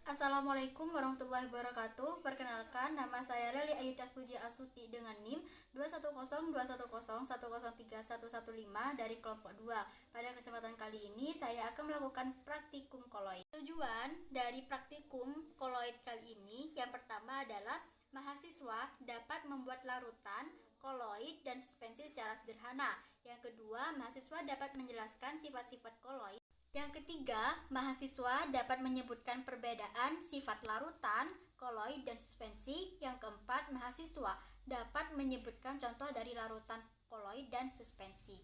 Assalamualaikum warahmatullahi wabarakatuh. Perkenalkan, nama saya Leli Ayu Tiaspuji Astuti dengan NIM 210210103115115 dari kelompok 2. Pada kesempatan kali ini saya akan melakukan praktikum koloid. Tujuan dari praktikum koloid kali ini yang pertama adalah mahasiswa dapat membuat larutan, koloid, dan suspensi secara sederhana. Yang kedua, mahasiswa dapat menjelaskan sifat-sifat koloid. Yang ketiga, mahasiswa dapat menyebutkan perbedaan sifat larutan, koloid, dan suspensi. Yang keempat, mahasiswa dapat menyebutkan contoh dari larutan, koloid, dan suspensi.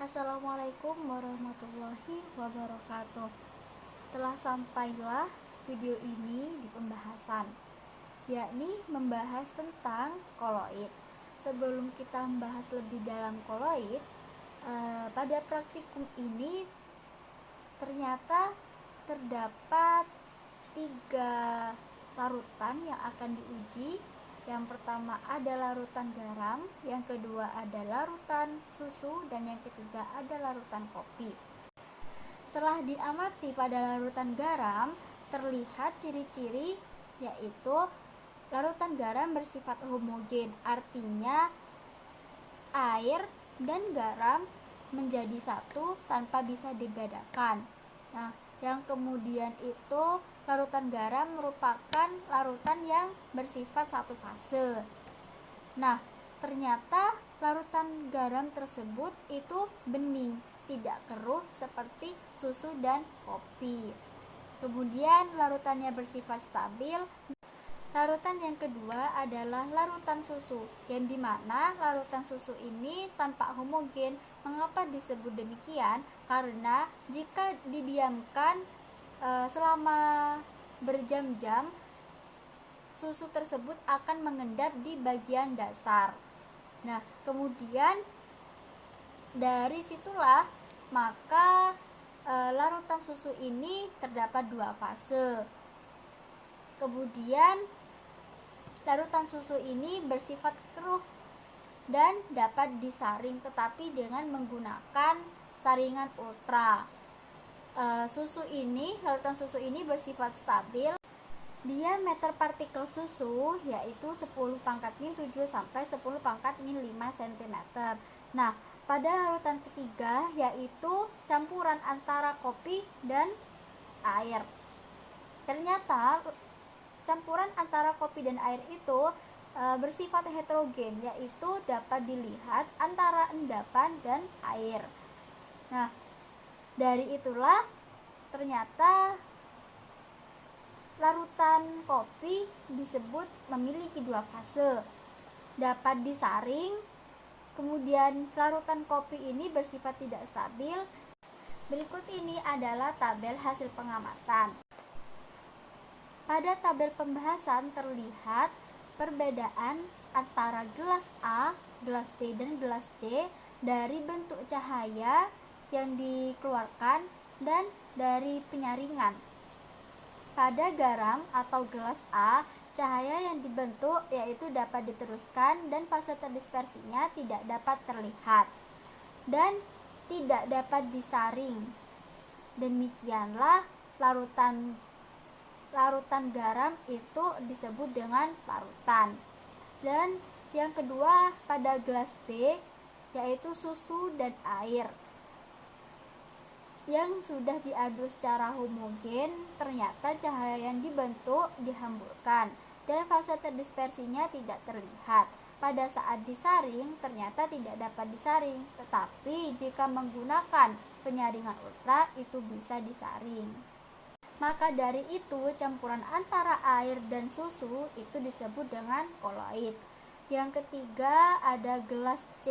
Assalamualaikum warahmatullahi wabarakatuh. Telah sampailah video ini di pembahasan, yakni membahas tentang koloid. Sebelum kita membahas lebih dalam koloid, pada praktikum ini ternyata terdapat 3 larutan yang akan diuji. Yang pertama ada larutan garam, yang kedua ada larutan susu, dan yang ketiga ada larutan kopi. Setelah diamati pada larutan garam, terlihat ciri-ciri, yaitu larutan garam bersifat homogen, artinya air dan garam menjadi satu tanpa bisa dibedakan. Nah, yang kemudian itu larutan garam merupakan larutan yang bersifat satu fase. Nah, ternyata larutan garam tersebut itu bening, tidak keruh seperti susu dan kopi. Kemudian larutannya bersifat stabil Larutan yang kedua adalah larutan susu, yang dimana larutan susu ini tanpa homogen. Mengapa disebut demikian? Karena jika didiamkan selama berjam-jam, susu tersebut akan mengendap di bagian dasar. Nah, kemudian dari situlah maka larutan susu ini terdapat dua fase. Kemudian larutan susu ini bersifat keruh dan dapat disaring, tetapi dengan menggunakan saringan ultra. Larutan susu ini bersifat stabil. Diameter partikel susu yaitu 10⁻⁷ sampai 10⁻⁵ cm. Nah, pada larutan ketiga yaitu campuran antara kopi dan air. Ternyata campuran antara kopi dan air itu bersifat heterogen, yaitu dapat dilihat antara endapan dan air. Nah, dari itulah ternyata larutan kopi disebut memiliki dua fase, dapat disaring. Kemudian larutan kopi ini bersifat tidak stabil. Berikut ini adalah tabel hasil pengamatan. Pada tabel pembahasan terlihat perbedaan antara gelas A, gelas B, dan gelas C dari bentuk cahaya yang dikeluarkan dan dari penyaringan. Pada garam atau gelas A, cahaya yang dibentuk yaitu dapat diteruskan dan fase terdispersinya tidak dapat terlihat dan tidak dapat disaring. Demikianlah larutan garam itu disebut dengan larutan. Dan yang kedua pada gelas B yaitu susu dan air yang sudah diaduk secara homogen, ternyata cahaya yang dibentuk dihamburkan dan fase terdispersinya tidak terlihat. Pada saat disaring ternyata tidak dapat disaring, tetapi jika menggunakan penyaringan ultra itu bisa disaring. Maka dari itu campuran antara air dan susu itu disebut dengan koloid. Yang ketiga ada gelas C,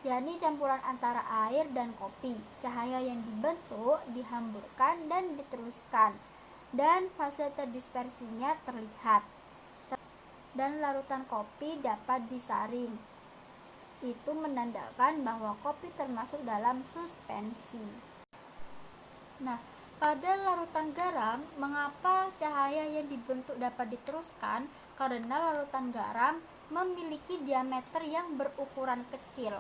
yakni campuran antara air dan kopi. Cahaya yang dibentuk dihamburkan dan diteruskan dan fase terdispersinya terlihat. Dan larutan kopi dapat disaring. Itu menandakan bahwa kopi termasuk dalam suspensi. Nah, pada larutan garam, mengapa cahaya yang dibentuk dapat diteruskan? Karena larutan garam memiliki diameter yang berukuran kecil,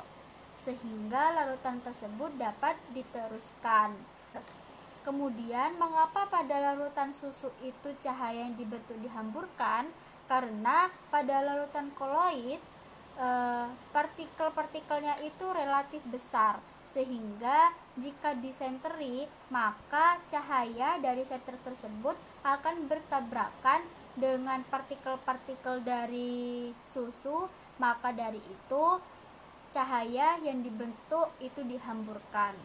sehingga larutan tersebut dapat diteruskan. Kemudian, mengapa pada larutan susu itu cahaya yang dibentuk dihamburkan? Karena pada larutan koloid, partikel-partikelnya itu relatif besar, sehingga jika disenteri, maka cahaya dari senter tersebut akan bertabrakan dengan partikel-partikel dari susu, maka dari itu cahaya yang dibentuk itu dihamburkan.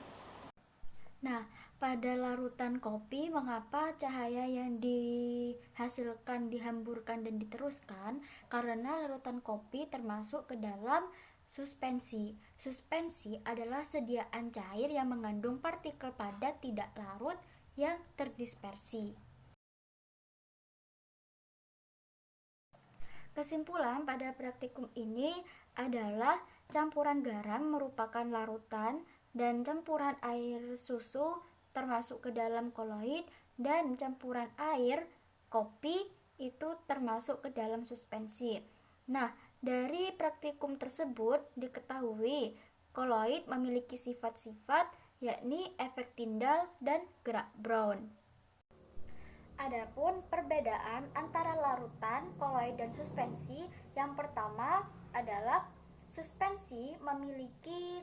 Nah, pada larutan kopi, mengapa cahaya yang dihasilkan dihamburkan dan diteruskan? Karena larutan kopi termasuk ke dalam suspensi. Suspensi adalah sediaan cair yang mengandung partikel padat tidak larut yang terdispersi. Kesimpulan pada praktikum ini adalah campuran garam merupakan larutan dan campuran air susu termasuk ke dalam koloid, dan campuran air kopi itu termasuk ke dalam suspensi. Nah, dari praktikum tersebut diketahui koloid memiliki sifat-sifat yakni efek Tyndall dan gerak Brown. Adapun perbedaan antara larutan, koloid, dan suspensi, yang pertama adalah suspensi memiliki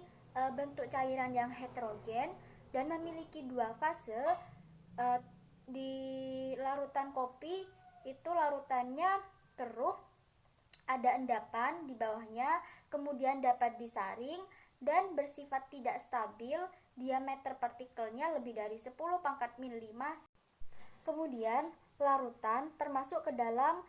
bentuk cairan yang heterogen dan memiliki dua fase. Di larutan kopi itu larutannya keruh, ada endapan di bawahnya, kemudian dapat disaring dan bersifat tidak stabil, diameter partikelnya lebih dari 10⁻⁵. Kemudian larutan termasuk ke dalam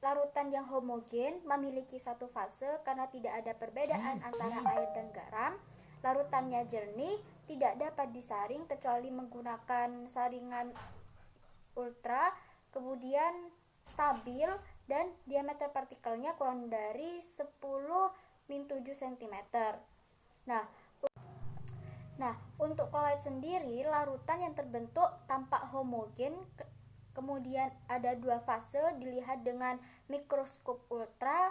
larutan yang homogen, memiliki satu fase karena tidak ada perbedaan antara air dan garam. Larutannya jernih, tidak dapat disaring kecuali menggunakan saringan ultra, kemudian stabil, dan diameter partikelnya kurang dari 10-7 cm. Nah, untuk koloid sendiri, larutan yang terbentuk tampak homogen, kemudian ada dua fase dilihat dengan mikroskop ultra.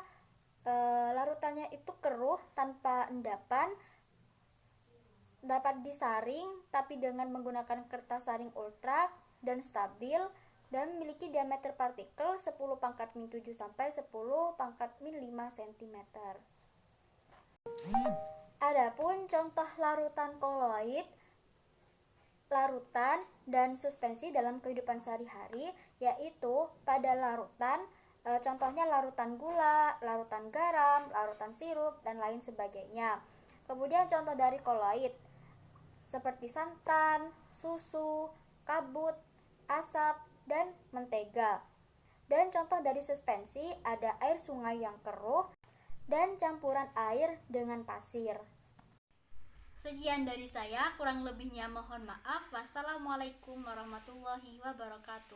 Larutannya itu keruh tanpa endapan, dapat disaring tapi dengan menggunakan kertas saring ultra, dan stabil, dan memiliki diameter partikel 10⁻⁷ sampai 10⁻⁵ cm. Adapun contoh larutan koloid, larutan dan suspensi dalam kehidupan sehari-hari, yaitu pada larutan, contohnya larutan gula, larutan garam, larutan sirup, dan lain sebagainya. Kemudian contoh dari koloid seperti santan, susu, kabut, asap, dan mentega. Dan contoh dari suspensi ada air sungai yang keruh dan campuran air dengan pasir. Sekian dari saya, kurang lebihnya mohon maaf. Wassalamualaikum warahmatullahi wabarakatuh.